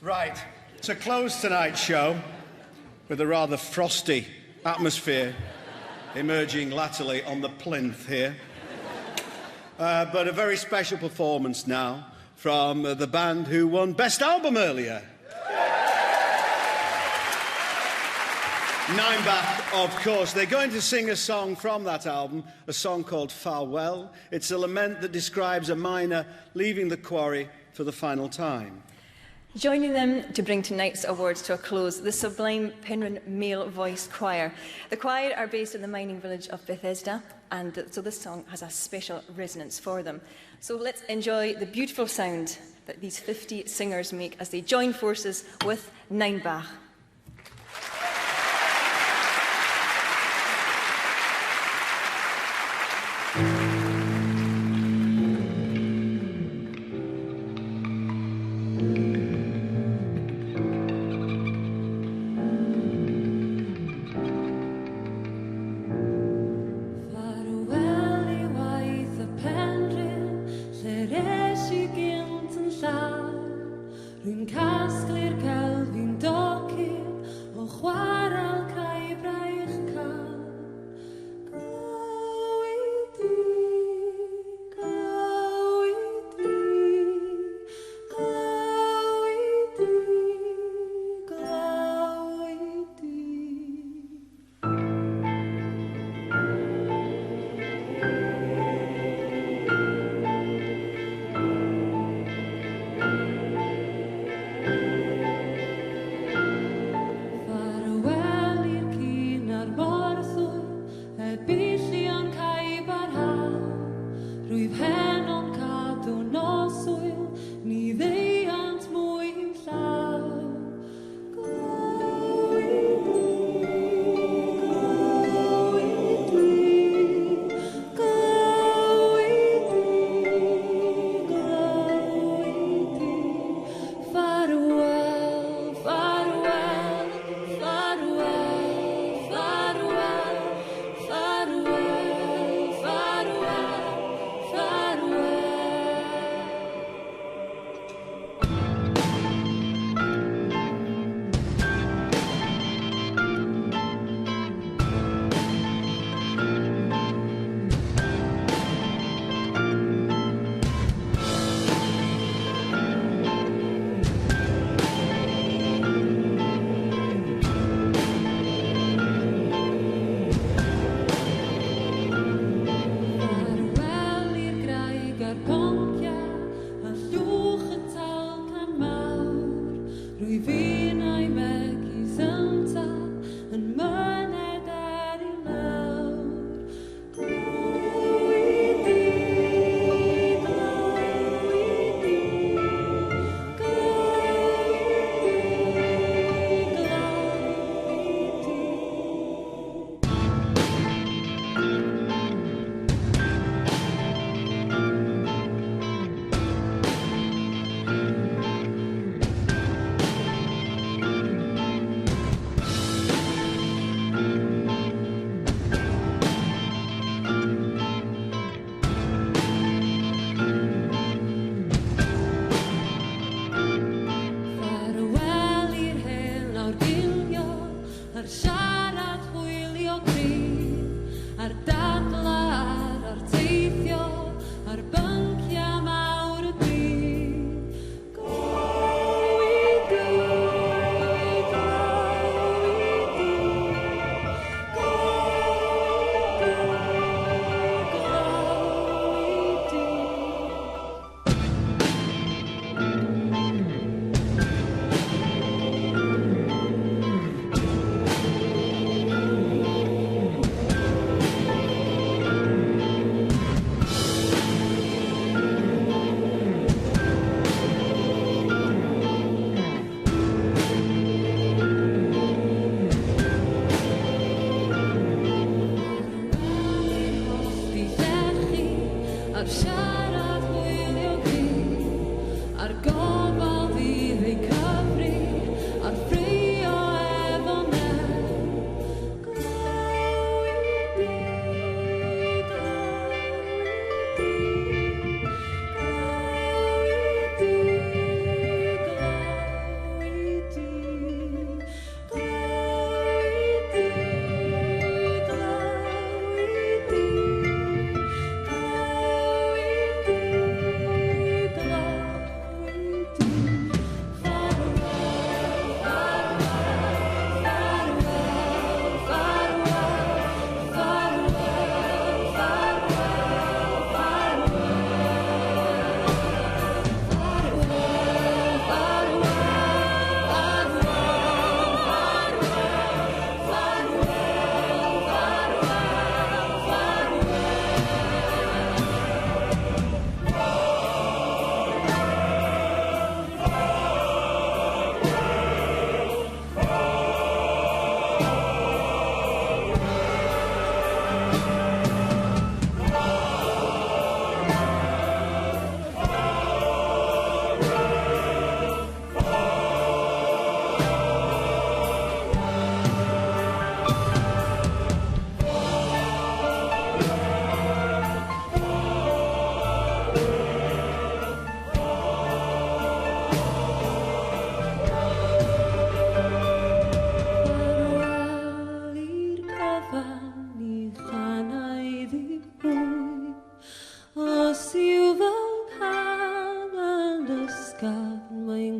Right, to close tonight's show with a rather frosty atmosphere emerging latterly on the plinth here. But a very special performance now from the band who won Best Album earlier. Ninebach, of course. They're going to sing a song from that album, a song called Ffarwel. It's a lament that describes a miner leaving the quarry for the final time. Joining them to bring tonight's awards to a close, the sublime Penrhyn male voice choir. The choir are based in the mining village of Bethesda, and so this song has a special resonance for them. So let's enjoy the beautiful sound that these 50 singers make as they join forces with Ninebach.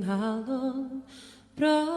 halon, bra